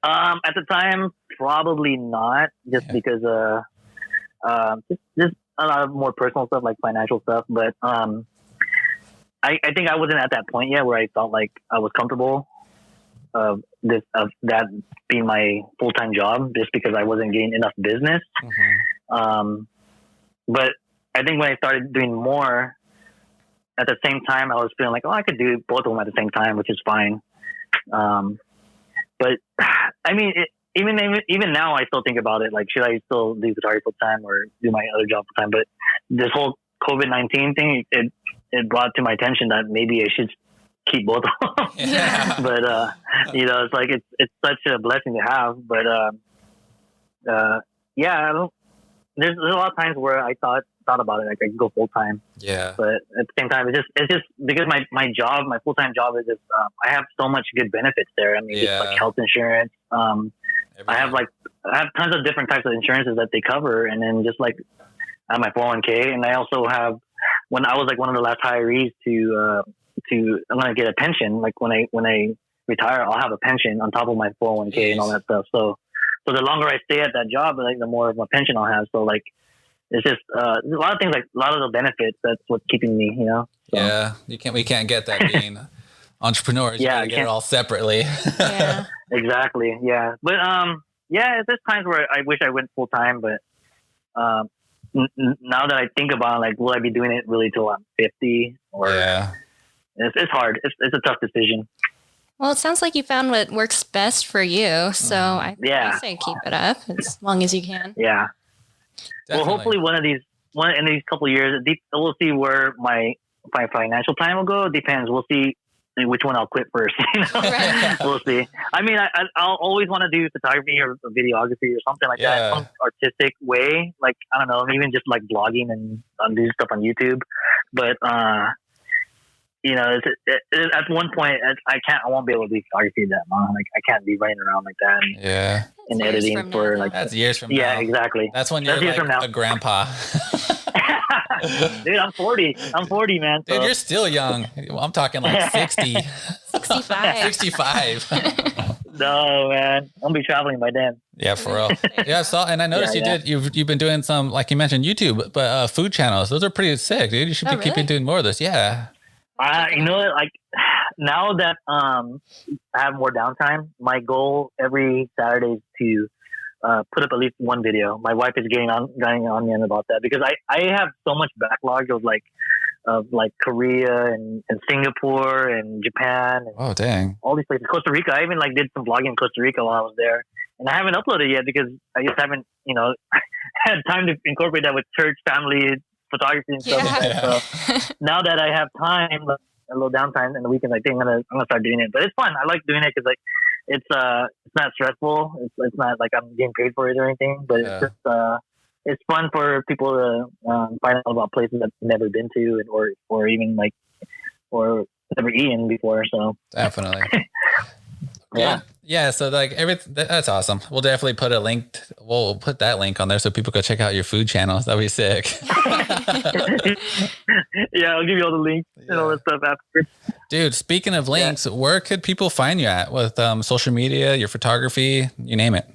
At the time, probably not, just because just a lot of more personal stuff, like financial stuff. But I think I wasn't at that point yet where I felt like I was comfortable of that being my full-time job, just because I wasn't getting enough business. But I think when I started doing more at the same time, I was feeling like, I could do both of them at the same time, which is fine. But I mean, even now, I still think about it. Like, should I still do photography full time or do my other job full time? But this whole COVID-19 thing, it brought to my attention that maybe I should keep both of them. Yeah. But it's like it's such a blessing to have. But there's a lot of times where I thought about it, like I could go full time. Yeah. But at the same time, it's just because my job, my full time job is just I have so much good benefits there. I mean, just like health insurance. I have tons of different types of insurances that they cover, and then just like I have my 401k, and I also have, when I was like one of the last hirees to I'm gonna get a pension. Like when I retire, I'll have a pension on top of my 401k and all that stuff. So the longer I stay at that job, like the more of a pension I'll have. So like it's just a lot of things, like a lot of the benefits. That's what's keeping me, So. Yeah, we can't get that being entrepreneurs. You gotta get it all separately. Yeah. Exactly. Yeah. But there's times where I wish I went full time, but now that I think about it, like, will I be doing it really till I'm 50? Or it's hard. It's a tough decision. Well, it sounds like you found what works best for you. So I say keep it up as long as you can. Yeah. Definitely. Well, hopefully in these couple of years, we'll see where my financial time will go. It depends. We'll see which one I'll quit first. Right. We'll see. I mean, I'll always want to do photography or videography or something like that, some artistic way. Like, I don't know, even just like blogging and do stuff on YouTube. But at one point, I won't be able to do photography that long. Like, I can't be running around like that. And editing for like. That's years from now. Yeah, exactly. That's when you're like a grandpa. Dude, I'm 40. I'm 40, man. Dude, you're still young. I'm talking like 60. 65. 65. No, man. I'm gonna be traveling by then. Yeah, for real. Yeah, I saw, and I noticed you've been doing some, like you mentioned, YouTube, but food channels. Those are pretty sick, dude. You should be keeping doing more of this. Yeah. You know what? Like now that I have more downtime, my goal every Saturday is to put up at least one video. My wife is getting on me about that because I have so much backlog of Korea and Singapore and Japan. And dang. All these places. Costa Rica. I even did some vlogging in Costa Rica while I was there. And I haven't uploaded yet because I just haven't, had time to incorporate that with church, family, photography and stuff. Yeah. So now that I have time, a little downtime in the weekends, I think I'm gonna start doing it. But it's fun. I like doing it because it's not stressful. It's not like I'm getting paid for it or anything. But it's just it's fun for people to find out about places that they've never been to or even or never eaten before. So definitely. Yeah. Yeah. So that's awesome. We'll definitely put a link. We'll put that link on there so people go check out your food channels. That'd be sick. Yeah. I'll give you all the links and all that stuff after. Dude, speaking of links, where could people find you at with social media, your photography, you name it?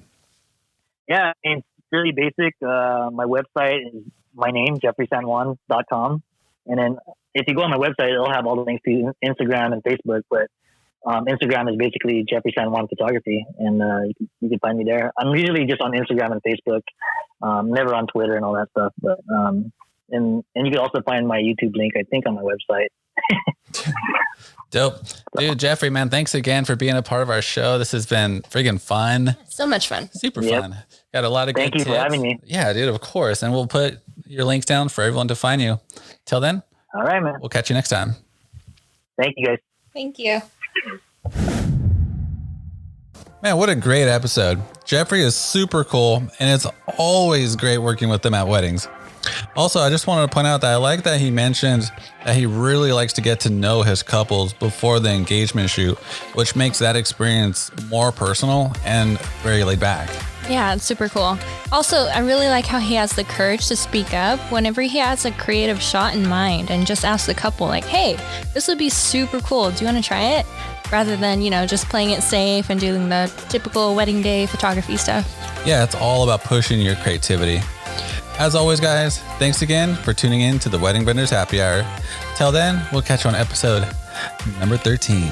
Yeah. I mean, it's really basic. My website is my name, jeffreysanjuan.com. And then if you go on my website, it'll have all the links to Instagram and Facebook, but Instagram is basically Jeffrey San Juan Photography, and you can find me there. I'm usually just on Instagram and Facebook, never on Twitter and all that stuff. But and you can also find my YouTube link, I think, on my website. Dope, dude. Jeffrey, man, thanks again for being a part of our show. This has been friggin' fun. So much fun. Super fun. Got a lot of Thank good you tips. for having me. Yeah, dude, of course. And we'll put your links down for everyone to find you. Till then. All right, man. We'll catch you next time. Thank you, guys. Thank you. Man, what a great episode. Jeffrey is super cool, and it's always great working with them at weddings. Also, I just wanted to point out that I like that he mentioned that he really likes to get to know his couples before the engagement shoot, which makes that experience more personal and very laid back. Yeah, it's super cool. Also, I really like how he has the courage to speak up whenever he has a creative shot in mind and just ask the couple like, hey, this would be super cool. Do you want to try it? Rather than, just playing it safe and doing the typical wedding day photography stuff. Yeah, it's all about pushing your creativity. As always, guys, thanks again for tuning in to the Wedding Vendors Happy Hour. Till then, we'll catch you on episode number 13.